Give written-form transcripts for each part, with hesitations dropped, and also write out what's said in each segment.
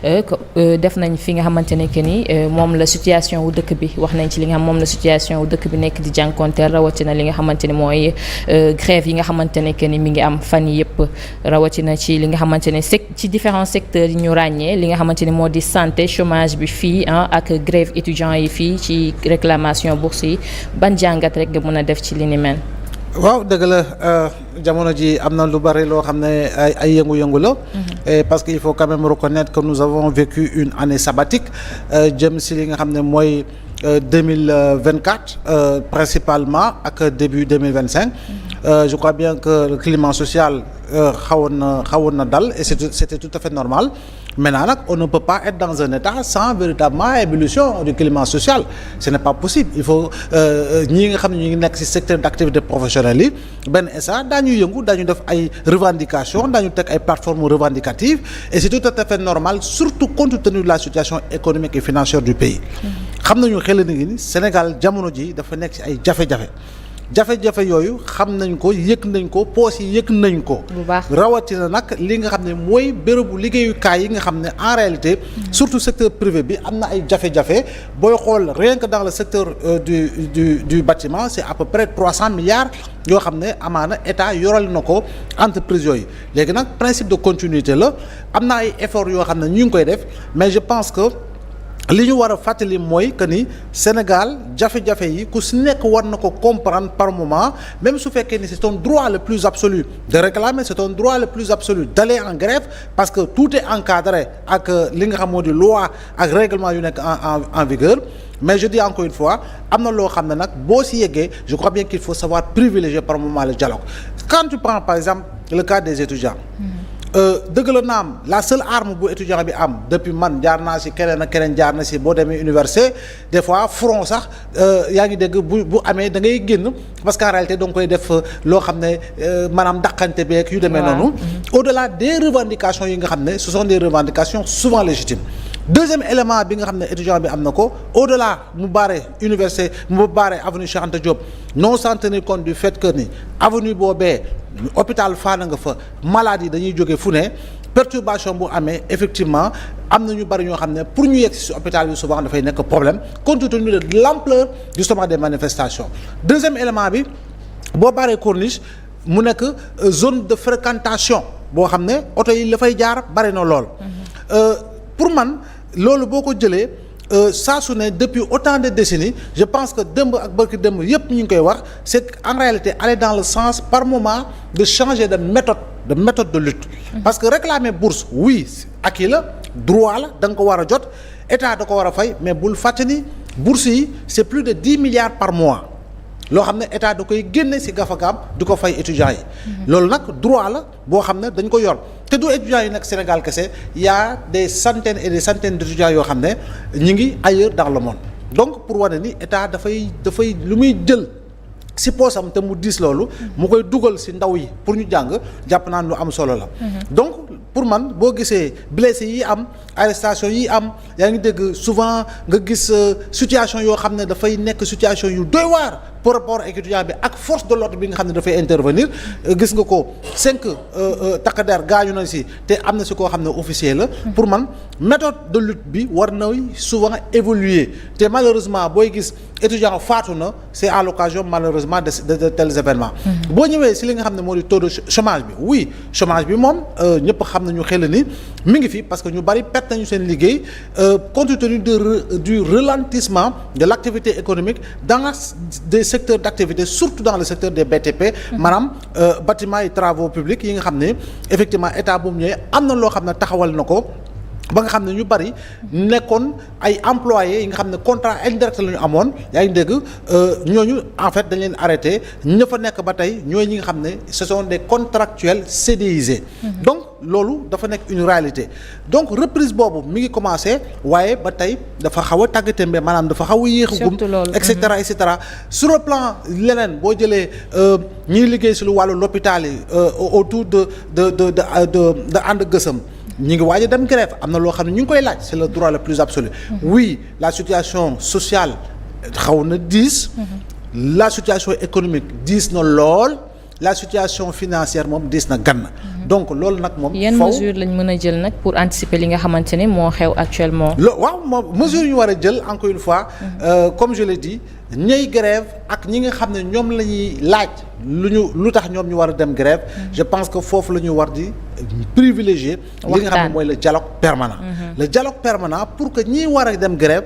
def nañ fi nga xamante ne que ni moom la situation wu dëkk bi wax nañ ci li nga xam moom la situation wu dëkk bi nekk di jànkonteel rawatina li nga xamante ni mooy grève yi nga xamante ne que ni mi ngi am fan yi yëpp rawatina ci li nga xamante ne ci différents secteurs yi ñu ràññee li nga xamante ni moo di santé chômage bi fii ak grève étudiants yi fii ci réclamation bourse yi ban jàngat rek nga mën a def ci li ni mel. waaw dëgg la jamono ji am na lu bari loo xam ne ay yëngu-yëngu la. parce que il faut quand même reconnaître que nous avons vécu une année sabbatique jëm si li nga xam ne mooy 2024 principalement ak début 2025. Je crois bien que le climat social xawoon na dal et c'était tout à fait normal. Maintenant nag on ne peut pas être dans un état sans véritablement évolution du climat social ce n'est pas possible il faut ñi nga xam ne ñu ngi nekk ci secteur d'activité professionnelle yi benn instant daañu yëngu daañu def ay revendications daañu teg ay plateformes revendicatives et c'est tout à fait normal surtout compte tenu de la situation économique et financière du pays. xam nañu xel ni Sénégal jamono ji dafa nekk ci ay jafe-jafe yooyu xam nañ ko yëg nañ ko poos yi yëg nañ ko. rawatina nag li nga xam ne mooy bérébu liggéeyukaay yi nga xam ne en réalité. surtout secteur privé bi am na ay jafe-jafe booy xool rien que dans le secteur du bâtiment c'est à peu près 300 milliards yoo xam ne amaana état yoral na ko entreprise yooyu léegi nag principe de continuité la am na ay efforts yoo xam ne ñu ngi koy def mais je pense que. li ñu war a fàttali mooy que ni Sénégal jafe-jafe yi ku si nekk war na ko comprendre par moment même su fekkee ni c'est ton droit le plus absolu de réclamer c'est ton droit le plus absolu d'aller en grève parce que tout est encadré ak li nga xam moo di loi ak règlement yu nekk en vigueur mais je dis encore une fois am na loo xam ne nag boo si yeggee je crois bien qu'il faut savoir privilégier par moment le dialogue quand tu prends par exemple le cas des étudiants. dëgg la naam la seule arme bu étudiant bi am depuis man jaar naa si keneen ak keneen jaar na si boo demee université des fois front sax yaa ngi dégg bu amee da ngay génn parce qu'en réalité da nga koy def loo xam ne maanaam daqante beeg yu demee noonu. au-delà des revendications yi nga xam ne ce sont des revendications souvent légitimes. deuxième élément bi nga xam ne étudiant bi am na ko au-delà mu baare université mu baare avenue Cheikh Anta Diop non sans tenir compte du fait que ni avenue boobee hôpital Fann nga fa malade yi dañuy jóge fu ne perturbation bu amee effectivement am na ñu bari ñoo xam ne pour ñu yegg ci hôpital bi souvent dafay nekk problème compte tenu de l'ampleur justement des manifestations. deuxième élément bi boo baaree corniche mu nekk zone de fréquentation boo xam ne oto yi la fay jaar bari na lool. pour man loolu boo ko jëlee saa su ne depuis autant de décennies je pense que dëmb ak barki dëmb yépp ñu ngi koy wax c'est en réalité aller dans le sens par moment de changer de méthode de lutte. parce que réclamer bourse oui acquis la droit la da nga ko war a jot état da ko war a fay mais bul fàtte ni bourse yi c'est plus de 10 milliards par mois loo xam ne état da koy génne ci gafakaam di ko fay étudiants yi. loolu nag droit la boo xam ne dañ ko yor. te du étudiants yi nekk Sénégal kese y a des centaines et des centaines d'étudiants yoo xam ne ñu ngi ailleurs dans le monde donc pour wane ni état dafay lu muy jël si poosam te mu diis loolu mu koy dugal si ndaw yi pour ñu jàng jàpp naan lu am solo la. donc pour man boo gisee blessés yi am arrestation yi am yaa ngi dégg souvent nga gis situation yoo xam ne dafay nekk situation yu doy waar par rapport ak étudiant bi ak force de l'ordre bi nga xam ne dafay intervenir gis nga ko 5 takk der gaañu na si te am na si koo xam ne officier la. pour man méthode de lutte bi war na souvent évoluer te malheureusement booy gis étudiant faatu na c'est à l'occasion malheureusement de tels événements. boo ñëwee si li nga xam ne moo di taux de chômage bi oui chômage bi moom ñëpp xam nañu xel ni mi ngi fi parce que ñu bari perte nañu seen liggéey compte tenu du ralentissement de l'activité économique dans des secteurs d'activité surtout dans le secteur des BTP. maanaam bâtiments et travaux publics yi nga xam ne effectivement état bu mu ñëwee am na loo xam ne taxawal na ko. ba nga xam ne ñu bari nekkoon ay employés yi nga xam ne contrat indirect la ñu amoon yaa ngi dégg ñooñu en fait dañ leen arrêté ña fa nekk ba tey ñooy ñi nga xam ne ce sont des contractuels CDIsés. donc loolu dafa nekk une réalité donc reprise boobu mi ngi commencé waaye ba tey dafa xaw a tàggatémbe maanaam dafa xaw a yéexagum et cetera et cetera sur le plan leneen boo jëlee ñiy liggéey si lu wàllu l'hôpital yi autour de ànd gësëm ñi ngi waaj a dem grève am na loo xam ne ñu ngi koy laaj c'est le droit le plus absolu. oui la situation sociale xaw na diis. la situation économique diis na lool la situation financière moom diis na gann. donc loolu nag moom. yan mesures lañ mën a jël nag pour anticiper li nga xamante ne moo xew actuellement. waaw moom mesures yu war a jël encore une fois. Comme je l'ai dit ñay grève ak ñi nga xam ne ñoom la ñuy laaj lu tax ñoom ñu war a dem grève. je pense que foofu la ñu war di privilégier. li nga xam ne mooy le dialogue permanent. le dialogue permanent pour que ñi war a dem grève.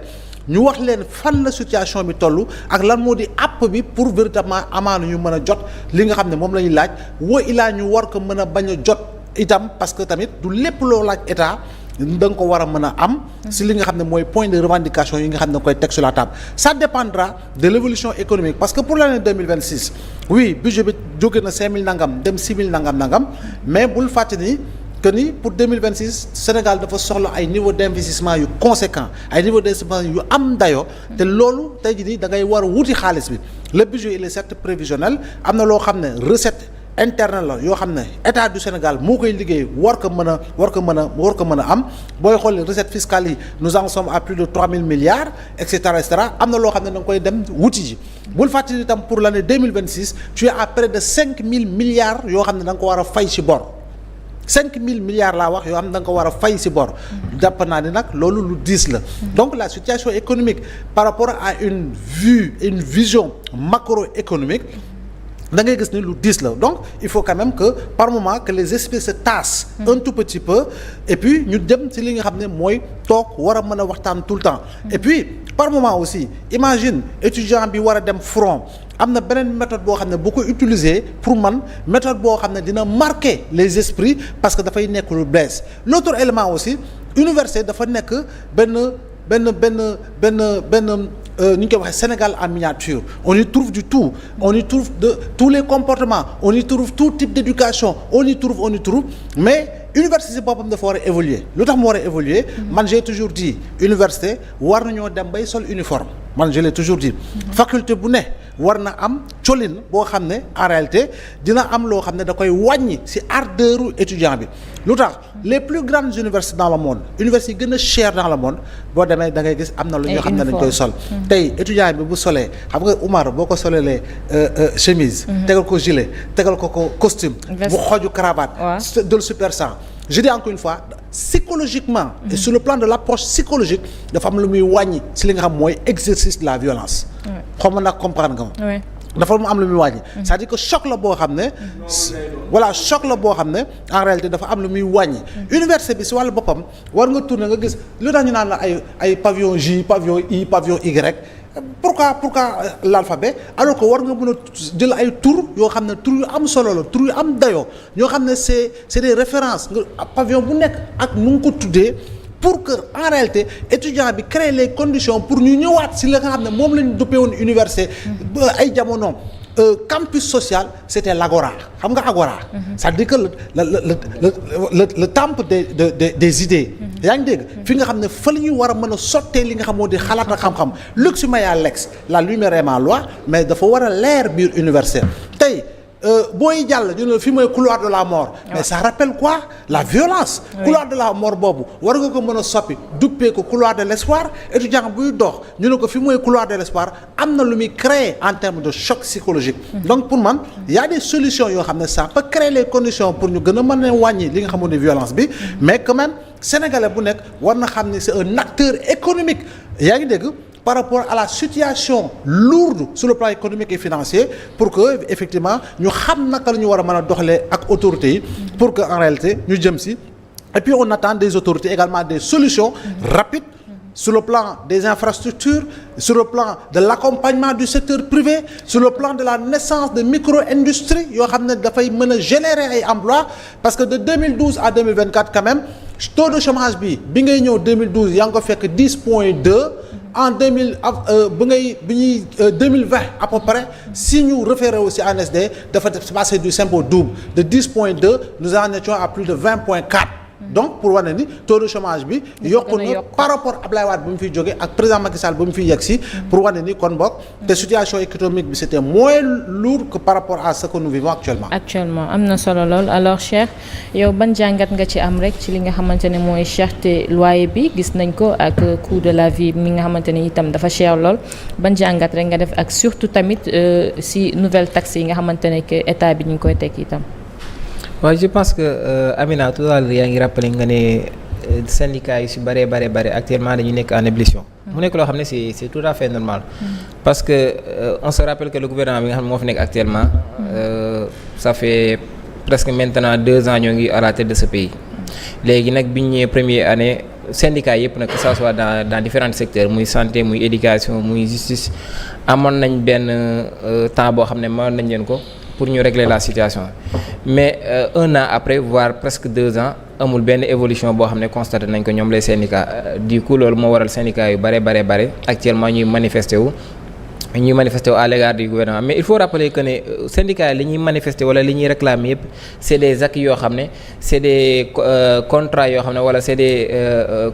ñu wax leen fan la situation bi toll ak lan moo di àpp bi pour véritablement amaana ñu mën a jot li nga xam ne moom la ñuy laaj wa ilaa ñu war ko mën a bañ a jot itam parce que tamit du lépp loo laaj état da nga ko war a mën a am si li nga xam ne mooy point de revendication yi nga xam ne koy teg sur la table ça dépendra de l'évolution économique parce que pour l'année 2026 oui budget bi jóge na 5000 nangam dem 6000 nangam mais bul fàtte ni que ni pour 2026 Sénégal dafa soxla ay niveau d'investissement yu conséquent ay niveau d'investissement yu am dayo te loolu tey jii nii da ngay war a wuti xaalis bi le budget il est certes prévisionnel am na loo xam ne recette interne la yoo xam ne état du Sénégal moo koy liggéey war ko mën a am booy xool recette fiscale yi nous en sommes à plus de 3000 milliards et cetera am na loo xam ne da nga koy dem wuti ji bul fàttali itam pour l'année 2026 tu es à près de 5000 milliards yoo xam ne da nga ko war a fay ci bor 5000 milliards laa wax yoo xam ne da nga ko war a fay ci bor jàpp naa ni nag loolu lu diis la donc la situation économique par rapport à une vision macroéconomique da ngay gis ni lu diis la donc il faut quand même que par moment que les esprits se tassent un tout petit peu et puis ñu dem ci li nga xam ne mooy toog war a mën a waxtaan tout le temps et puis par moment aussi imagine étudiant bi war a dem front am na beneen méthode boo xam ne bu ko utiliser pour man méthode boo xam ne dina marquer les esprits parce que dafay nekk lu bees l'autre élément aussi université dafa nekk benn ni ñu koy waxee Sénégal en miniature on y trouve du tout on y trouve de tous les comportements on y trouve tout type d'éducation on y trouve mais université boppam dafa war a évoluer lu tax mu war a évoluer man j'ai toujours dit université war nañoo dem bay sol uniforme man je l'ai toujours dit faculté bu ne war na am colin boo xam ne en réalité dina am loo xam ne da koy wàññi ci ardeuru étudiant bi lu tax les plus grandes universités dans le monde universités yi gën a cher dans le monde boo demee da ngay gis am na lu ñoo xam ne dañ koy sol tey étudiant bi bu solee xam nga Oumar boo ko solelee chemise tegal ko gilet tegal ko costume bu xoju cravate de super sang je dis encore une fois psychologiquement et sur le plan de l'approche psychologique dafa am lu muy wàññi ci li nga xam mooy exercice de la violence xaw ma nag comprendre nga ma dafa mu am lu muy wàññi c'est-à-dire que choc la boo xam ne voilà choc la boo xam ne en réalité dafa am lu muy wàññi université bi ci wàllu boppam war nga tourner nga gis lu tax ñu naan la ay pavillon J pavillon I pavillon Y pourquoi l'alphabet alors que war nga mën a jël ay tur yoo xam ne tur yu am solo la tur yu am dayoo ñoo xam ne c'est des références nga pavillon bu nekk ak nu nga ko tuddee pour que en réalité étudiant bi créer les conditions pour ñu ñëwaat ci la nga xam ne moom lañu duppee woon université ay jamono campus social c'était l'agora xam nga agora c'est-à-dire que le temple des idées yaa ngi dégg fi nga xam ne fa la ñu war a mën a sottee li nga xam moo di xalaat ak xam-xam lux mea lex la lumière est ma loi mais dafa war a leer biir université tey booy jàll ñu ne fi mooy couloir de la mort mais ça rappelle quoi la violence couloir de la mort boobu war nga ko mën a soppi duppee ko couloir de l'espoir étudiant buy dox ñu ne ko fi mooy couloir de l'espoir am na lu muy créer en termes de choc psychologique donc pour man y a des solutions yoo xam ne ça peut créer les conditions pour ñu gën a mën a wàññi li nga xamoon ne violence bi mais quand même sénégalais bu nekk war na xam ne c'est un acteur économique yaa ngi dégg par rapport à la situation lourde sur le plan économique et financier pour que effectivement ñu xam naka la ñu war a mën a doxalee ak autorités yi pour que en réalité ñu jëm ci et puis on attend des autorités également des solutions rapides sur le plan des infrastructures sur le plan de l'accompagnement du secteur privé sur le plan de la naissance de micro-industries yoo xam ne dafay mën a générer ay emplois parce que de 2012 à 2024 quand même taux de chômage bi ngay ñëw 2012 yaa ngi ko fekk 10.2 en 2020 à peu près si ñu référé aussi à ANSD dafa passer du simple au double de 10.2 nous en étions à plus de 20.4 donc pour wane ni taux de chômage bi yokku na par rapport Ablaye Wade bu mu fiy jógee ak président Macky Sall bu mu fiy yegg si pour wane ni kon bokk te situation économique bi c'était moins lourd que par rapport à ce que nous vivons actuellement am na solo lool alors Cheikh yow ban jàngat nga ci am rek ci li nga xamante ne mooy cherté loyer bi gis nañ ko ak coût de la vie mi nga xamante ne itam dafa cher lool ban jàngat rek nga def ak surtout tamit si nouvelle taxe yi nga xamante ne que état bi ñu ngi koy teg itam waaw je pense que Amina tout à l'heure yaa ngi rappelé nga ne syndicats yi si bare actuellement dañu nekk en ébullition. mu nekk loo xam ne c'est tout à fait normal. parce que on se rappelle que le gouvernement bi nga xam ne moo fi nekk actuellement ça fait presque maintenant 2 ans ñoo ngi à la tête de ce pays. léegi nag bi ñu ñëwee première année syndicats yëpp nag que ça soit dans différents secteurs muy santé muy éducation muy justice amoon nañ benn temps boo xam ne mënoon nañ leen ko pour ñu régler la situation mais 1 an après voire presque 2 ans amul benn évolution boo xam ne constaté nañ ko ñoom les syndicats du coup loolu moo waral syndicats yu bare actuellement ñuy manifester wu à l'égard du gouvernement mais il faut rappeler que ne syndicats yi li ñuy manifester wala li ñuy réclamer yëpp c'est des acquis yoo xam ne c'est des contrats yoo xam ne wala c'est des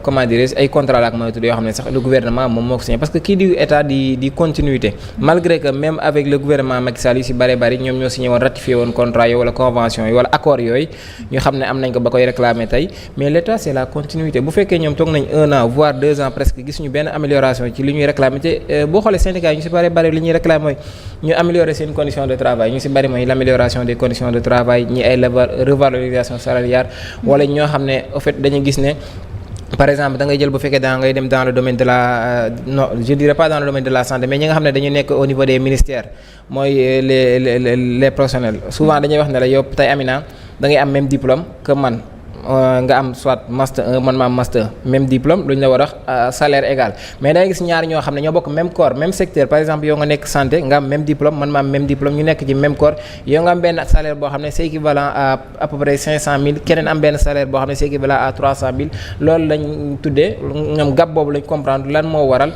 comment dirais-je ay contrats la ak mën a tudd yoo xam ne sax le gouvernement moom moo ko signé parce que kii di état di continuité malgré que même avec le gouvernement Macky Sall yu si bari ñoom ñoo signé woon ratifié woon contrat yi wala convention yi wala accord yooyu ñu xam ne am nañ ko ba koy réclamer tey mais l'état c'est la continuité bu fekkee ñoom toog nañ 1 an voire 2 ans presque gis ñu benn amélioration ci li ñuy réclamer te boo xoolee syndicats yi ñu si bari li ñuy réclamer mooy ñu améliorer seen conditions de travail ñu si bari mooy l'amélioration des conditions de travail ñi ay revalorisation salariale wala ñoo xam ne au fait dañu gis ne par exemple da ngay jël bu fekkee da ngay dem dans le domaine de la non je dirais pas dans le domaine de la santé mais ñi nga xam ne dañu nekk au niveau des ministères mooy les professionnels souvent dañuy wax ne la yow tey Amina da ngay am même diplôme que man nga am soit master 1 man ma am master même diplôme lu ñu la war a salaire égal mais da ngay gis ñaar ñoo xam ne ñoo bokk même corps même secteur par exemple yow nga nekk santé nga am même diplôme man ma am même diplôme ñu nekk ci même corps yow nga am benn salaire boo xam ne c'est équivalent à peu près 500 000 keneen am benn salaire boo xam ne c'est équivalent à 300 000 loolu lañ tuddee ñoom gap boobu lañ comprendre lan moo waral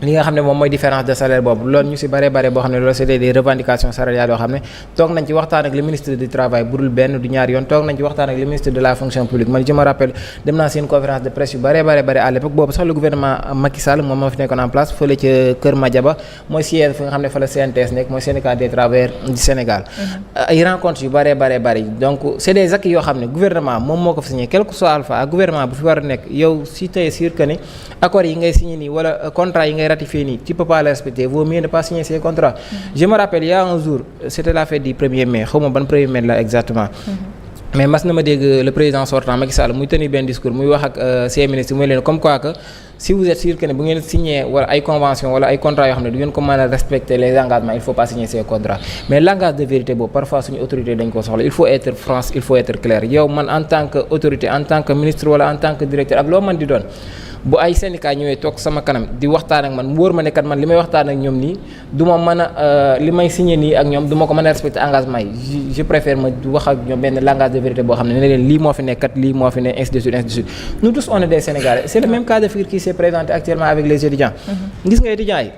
li nga xam ne moom mooy différence de salaire boobu loolu ñu si bare boo xam ne loolu c'est des revendications salariales yoo xam ne toog nañ ci waxtaan ak le ministre du travail budul benn du ñaar yoon toog nañ ci waxtaan ak le ministre de la fonction publique man je me rappelle dem naa seen conférence de presse yu bare à l'époque boobu sax le gouvernement Macky Sall moom moo fi nekkoon en place fële ca Kër Madiaba mooy siège fi nga xam ne fa la CNTS nekk mooy syndicat des travailleurs du Sénégal ay rencontres yu bare donc c'est des acquis yoo xam ne gouvernement moom moo ko fi signé quel que soit alpha ak gouvernement bu fi war a nekk yow si tey sûr que ni accords yi ngay signé nii wala contrat yi ngay ratifié nii tu peux pas les respecter vaut mieux ne pas signer ces contrats je me rappelle il y a un jour c'était la fête du 1er mai xaw ma ban 1er mai la exactement mais mas na ma dégg le président sortant Macky Sall muy tenir benn discours muy wax ak ses ministres muy leen comme quoi que si vous êtes sûr que ne bu ngeen signé wala ay convention wala ay contrats yoo xam ne du ngeen ko mën a respecter les engagements il faut pas signer ces contrats mais langage de vérité boobu parfois suñu autorité dañ ko soxla il faut être franc il faut être clair yow man en tant que autorité en tant que ministre wala en tant que directeur ak loo mën di doon bu ay syndicat ñëwee toog sama kanam di waxtaan ak man mu wóor ma ne kat man li may waxtaan ak ñoom nii du ma mën a li may signé nii ak ñoom du ma ko mën a respecter engagement yi je préfère ma wax ak ñoom benn langage de vérité boo xam ne ne leen lii moo fi nekk kat lii moo fi ne ainsi de suite nous tous on est des Sénégalais c'est le même cas de figure qui s'est présenté actuellement avec les étudiants gis nga étudiants yi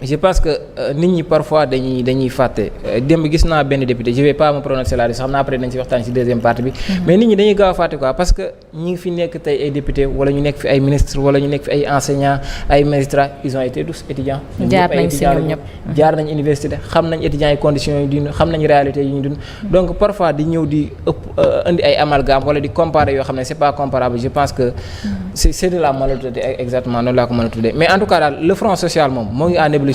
je pense que nit ñi parfois dañuy fàtte démb gis naa benn député je vais pas me prononcer là-dessus xam naa après dañ ci waxtaan ci deuxième partie bi mais nit ñi dañuy gaaw a fàtte quoi parce que ñi ngi fi nekk tey ay député wala ñu nekk fi ay ministres wala ñu nekk fi ay enseignants ay magistrats ils ont été tous étudiants jaar nañ université xam nañ étudiants yi conditions yi dund xam nañ réalité yi ñu dund donc parfois di ñëw di indi ay amalgame wala di comparer yoo xam ne c'est pas comparable je pense que c'est de la malhonnêteté exactement noonu laa ko mën a tuddee mais en tout cas daal le front social moom moo ngi en ébullition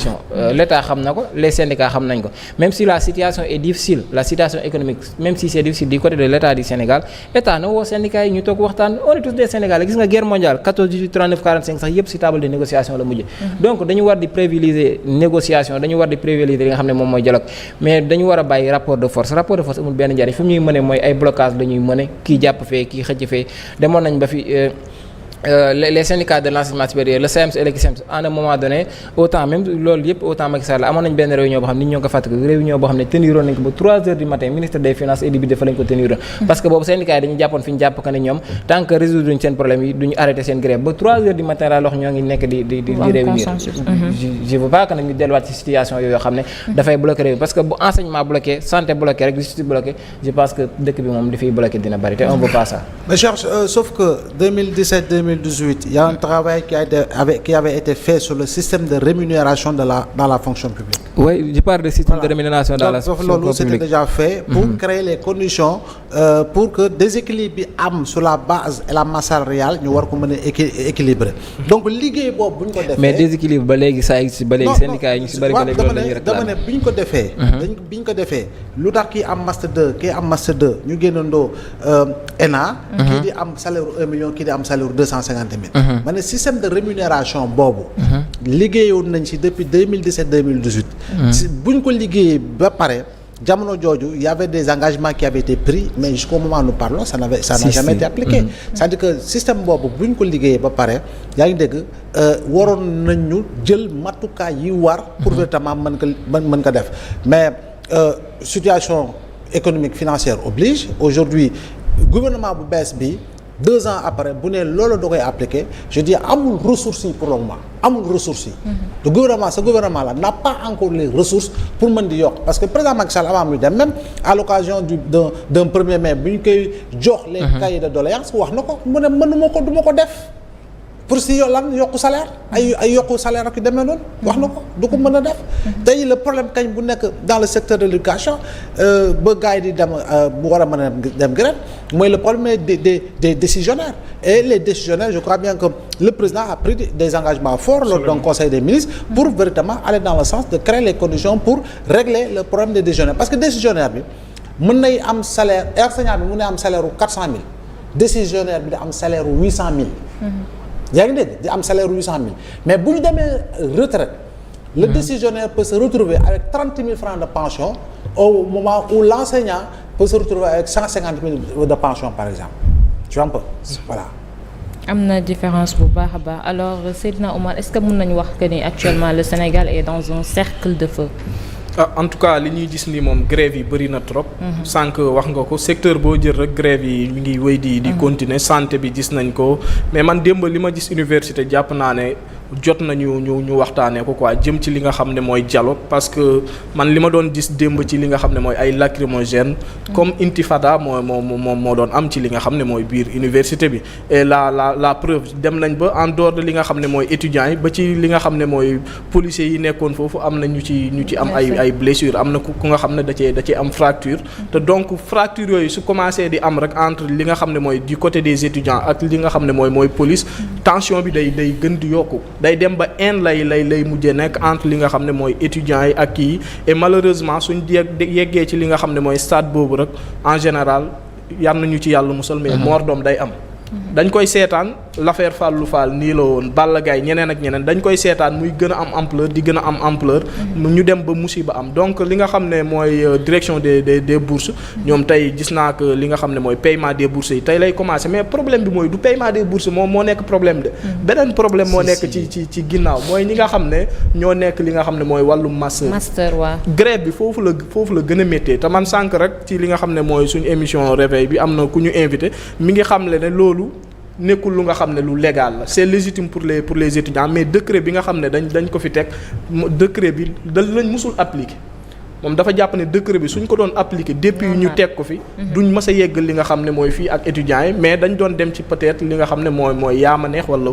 l'État xam na ko les syndicats xam nañ ko même si la situation est difficile la situation économique même si c'est difficile du côté de l'État du Sénégal État na woo syndicats yi ñu toog waxtaan on est tous des Sénégalais gis nga guerre mondiale 14 18 39 45 sax yëpp ci table de négociation la mujj donc dañu war di privilégier négociation dañu war di privilégier li nga xam ne moom mooy dialogue mais dañu war a bàyyi rapport de force amul benn njariñ fi mu ñuy mëne mooy ay blocage la ñuy mëne kii jàpp fee kii xëcc fee demoon nañ ba fi les syndicats de l'enseignement supérieur le SAEMS et le CUSEMS à un moment donné autant même loolu yëpp autant Macky Sall amoon nañ benn réunion boo xam ne nit ñoo ko fàttali réunion boo xam ne teniroon nañ ko ba 3 heures du matin ministre des finances et du budget fa lañ ko teniroon parce que boobu syndicats yi dañu jàppoon fi ñu jàpp que ne ñoom tant que résoudre duñ seen problème yi duñu arrêté seen grève ba 3 heures du matin laa lox ñoo ngi nekk di réunir je veux pas que nag ñu delluwaat ci situation yooyu yoo xam ne dafay bloqué réew parce que bu enseignement bloqué santé bloqué rek justice bloqué je pense que dëkk bi moom li fiy bloqué dina bari te on veut pas ça mais Georges sauf que 2017 2018 il y a un travail qui avait été fait sur le système de rémunération dans la fonction publique. Oui, je parle de système de rémunération dans la loolu c'était déjà fait pour créer les conditions pour que déséquilibre bi am sur la base et la masse salariale ñu war ko mën a équilibrer donc liggéey boobu bu ñu ko defee. mais déséquilibre ba léegi saa yi si ba léegi syndicat yi ñu si bëri ba léegi loolu la ñuy réclamer. dama ne bi ñu ko defee. bi ñu ko defee lu tax kii am master 2 kii am master 2 ñu génnandoo ENA. kii di am salaire 1 million kii di am salaire 250 000. ma ne système de rémunération boobu. liggéeyoon nañ si depuis 2017 2018. buñ ko liggéeyee ba pare jamono jooju y avait des engagements qui avaient été pris mais jusqu'au moment où nous parlons ça n'a jamais été appliqué. C'est-à-dire que système boobu buñ ko liggéeyee ba pare yaa ngi dégg waroon nañu jël matukaay yi war. pour véritablement mën ko def mais situation économique financière oblige aujourd'hui gouvernement bu bees bi. 2 ans après bu ne loolu da koy appliquer je dis amul ressources yi pour le moment amul ressources yi. le gouvernement ce gouvernement là n'a pas encore les ressources pour mën di yokk parce que président Macky Sall avant muy dem même à l'occasion d'un 1er mai bu ñu koy jox les cahiers de doléances wax na ko mu ne mënuma ko du ma ko def pour si lan yokku salaire ay yokku salaire ak yu demee noonu wax na ko du ko mën a def tey le problème kañ bu nekk dans le secteur de l'éducation ba gars yi di dem bu war a mën a dem grève mooy le problème des décisionnaires et les décisionnaires je crois bien que le président a pris des engagements forts lors d'un conseil des ministres pour véritablement aller dans le sens de créer les conditions pour régler le problème des décisionnaires parce que décisionnaire bi mën nay am salaire enseignant bi mën na am salaire u 400 000 décisionnaire bi da am salaire u 800 000 yaa ngi dégg di am salaire 800 000 mais bu ñu demee retraite le décisionnaire peut se retrouver avec 30 000 francs de pension au moment où l'enseignant peut se retrouver avec 150 000 de pension par exemple tu vois un peu voilà. am na différence bu baax a baax alors Seydina Omar est-ce que mën nañu wax que ni actuellement le Sénégal est dans un cercle de feu. En tout cas li ñuy gis ni moom grève yi bëri na trop. sànq wax nga ko secteur boo jël rek grève yi mi ngi wéy di continuer santé bi gis nañ ko mais man démb li ma gis université jàpp naa ne jot nañu ñu waxtaanee ko quoi jëm ci li nga xam ne mooy dialogue parce que man li ma doon gis démb ci li nga xam ne mooy ay lacrymogène comme intifada moo doon am ci li nga xam ne mooy biir université bi et la preuve dem nañ ba en dehors de li nga xam ne mooy étudiants yi ba ci li nga xam ne mooy policiers yi nekkoon foofu am na ñu ci am ay blessures am na ku nga xam ne da cee am fracture te donc fracture yooyu su commencé di am rek entre li nga xam ne mooy du côté des étudiants ak li nga xam ne mooy police tension bi day gën di yokku day dem ba lay mujjee nekk entre li nga xam ne mooy étudiants yi ak kii et malheureusement suñ yeggee ci li nga xam ne mooy stade boobu rek en général yar nañu ci yàlla musal mais mort doom day am dañ koy seetaan l'affaire Fallou Fall nii la woon Balla Gaye ñeneen ak ñeneen dañ koy seetaan muy gën a am ampleur di gën a am ampleur ñu dem ba musiba am donc li nga xam ne mooy direction des bourses ñoom tey gis naa que li nga xam ne mooy paiement des bourses yi tey lay commencer mais problème bi mooy du paiement des bourses moom moo nekk problème de beneen problème moo nekk ci ginnaaw mooy ñi nga xam ne ñoo nekk li nga xam ne mooy wàllum master waa grève bi foofu la gën a méttee te man sànq rek ci li nga xam ne mooy suñu émission réveil bi am na ku ñu invité mi ngi xam le ne loolu nekkul lu nga xam ne lu légal la c'est légitime pour les étudiants mais décret bi nga xam ne dañ ko fi teg décret bi lañ musul appliquer moom dafa jàpp ne décret bi suñ ko doon appliquer depuis ñu teg ko fi duñ mës a yeggal li nga xam ne mooy fii ak étudiants yi mais dañ doon dem ci peut-être li nga xam ne mooy yaama neex wala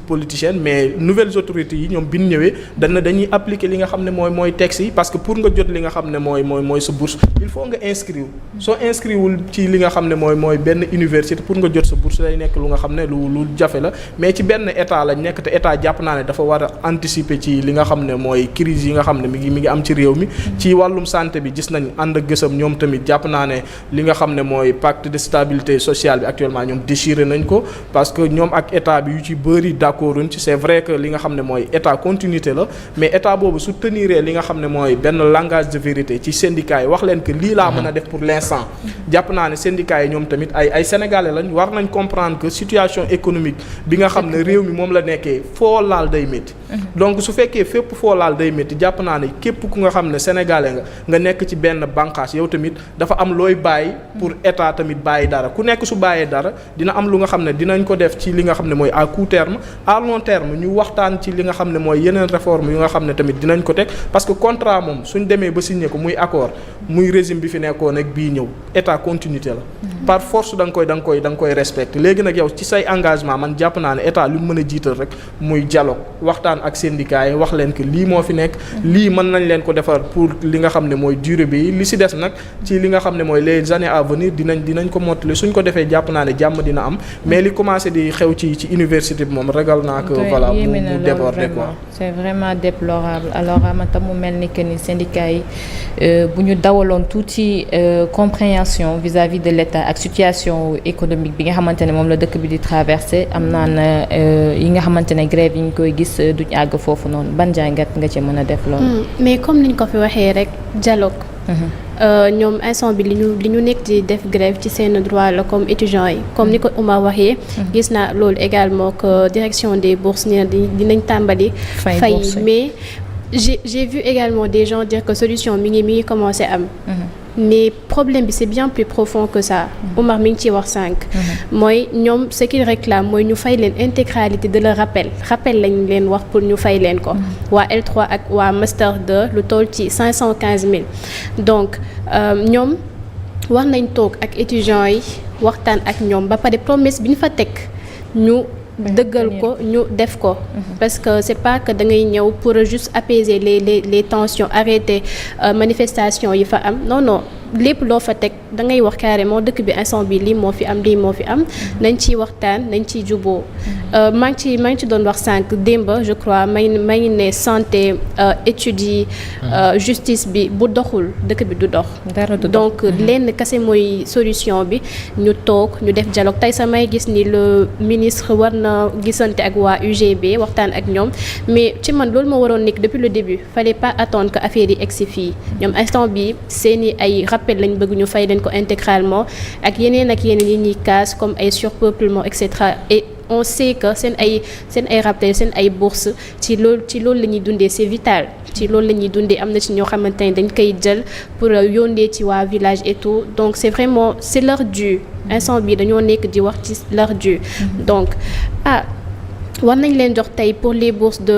politicienne mais nouvelles autorités yi ñoom bi ñu ñëwee dañuy appliquer li nga xam ne mooy texte yi parce que pour nga jot li nga xam ne mooy sa bourse il faut nga inscrire soo inscriwul ci li nga xam ne mooy benn université pour nga jot sa bourse day nekk lu nga xam ne lu jafe la mais ci benn état lañ nekk te état jàpp naa ne dafa war a anticiper ci li nga xam ne mooy crise yi nga xam ne mi ngi am ci réew mi ci wàllum santé bi gis nañ ànd ak gësam ñoom tamit jàpp naa ne li nga xam ne mooy pacte de stabilité sociale bi actuellement ñoom déchiré nañ ko parce que ñoom ak état bi yu ci bëri d'accord uñ ci c'est vrai que li nga xam ne mooy état continuité la mais état boobu su teniree li nga xam ne mooy benn langage de vérité ci syndicats yi wax leen que lii laa mën a def pour l'instant jàpp naa ne syndicats yi ñoom tamit ay sénégalais lañ war nañ comprendre que situation économique bi nga xam ne réew mi moom la nekkee foo laal day métti donc su fekkee fépp foo laal day métti jàpp naa ne képp ku nga xam ne Sénégal sénégalais nga nekk ci benn bànqaas yow tamit dafa am looy bàyyi pour état tamit bàyyi dara ku nekk su bàyyee dara dina am lu nga xam ne dinañ ko def ci li nga xam ne mooy à court terme à long terme ñu waxtaan ci li nga xam ne mooy yeneen réforme yu nga xam ne tamit dinañ ko teg parce que contrat moom suñ demee ba signé ko muy accord muy régime bi fi nekkoon ak bii ñëw état continuité la par force da nga koy respecté léegi nag yow ci say engagement man jàpp naa ne état lu mu mën a jiital rek muy dialogue waxtaan ak syndicats yi wax leen que lii moo fi nekk lii mën nañ leen ko defar pour li nga xam ne mooy durée bi li si des nag ci li nga xam ne mooy les années à venir dinañ ko mottali suñ ko defee jàpp naa ne jàmm dina am mais li commencé di xew ci université bi moom ragal naa que voilà mu déborder quoi. C'est vraiment déplorable alors Amata mu mel ni que ni syndicats yi bu ñu dawaloon tuuti compréhension vis-à-vis de l'État ak situation économique bi nga xamante ne moom la dëkk bi di traversé am naa na yi nga xamante ne grève yi ñu koy gis duñ àgg foofu noonu ban jàngat nga ci mën a def loolu. mais comme niñ ko fi waxee rek dialogue. ñoom instant bi li ñu nekk di def grève ci seen droit la comme étudiants yi comme ni ko Oumar waxee. gis naa loolu également que direction des bourses nee na dinañ tàmbali. fay mais j'ai vu également des gens dire que solution mi ngi commencé am. mais problème bi c'est bien plus profond que ça. Oumar mi ngi ciy wax sànq. mooy ñoom ce qu'ils réclament mooy ñu fay leen intégralité de leur rappel lañ leen wax pour ñu fay leen ko. waa L3 ak waa master 2 lu toll ci 515 000 donc ñoom war nañ toog ak étudiants yi waxtaan ak ñoom ba pare promesse bi ñu fa teg ñu. dëggal ko ñu def ko parce que c'est pas que da ngay ñëw pour juste apaiser les tensions arrêter manifestation yi fa am non lépp loo fa teg da ngay wax carrément dëkk bi instant bi lii moo fi am nañ ciy waxtaan nañ ciy juboo maa ngi ci doon wax sànq démb je crois maa ngi ne santé études yi justice bi bu doxul dëkk bi du dox donc lenn kese mooy solution bi ñu toog ñu def dialogue tey samay gis ni le ministre war na gisante ak waa UGB waxtaan ak ñoom mais ci man loolu moo waroon nekk depuis le début fallait pas attendre que affaire yi egsi fii ñoom instant bi seeni ay rappel lañ bëgg ñu fay leen ko intégralement ak yeneen yi ñuy casse comme ay surpeuplement et cetera et on sait que seen ay rappel seen ay bourse ci loolu la ñuy dundee c'est vital ci loolu la ñuy dundee am na ci ñoo xamante ne dañ koy jël pour yónnee ci waa village et tout donc c'est leur dû instant bi dañoo nekk di wax ci leur dû donc war nañ leen jox tey pour les bourses de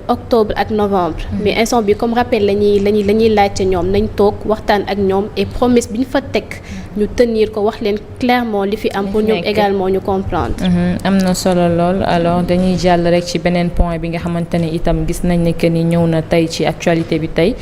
octobre ak novembre mais instant bi comme rappel la ñuy laajte ñoom nañ toog waxtaan ak ñoom et promesse bi ñu fa teg ñu tenir ko wax leen clairement li fi am pour ñoom également ñu comprendre. am na solo lool alors dañuy jàll rek ci beneen point bi nga xamante ne itam gis nañ ne que ni ñëw na tey ci actualité bi tey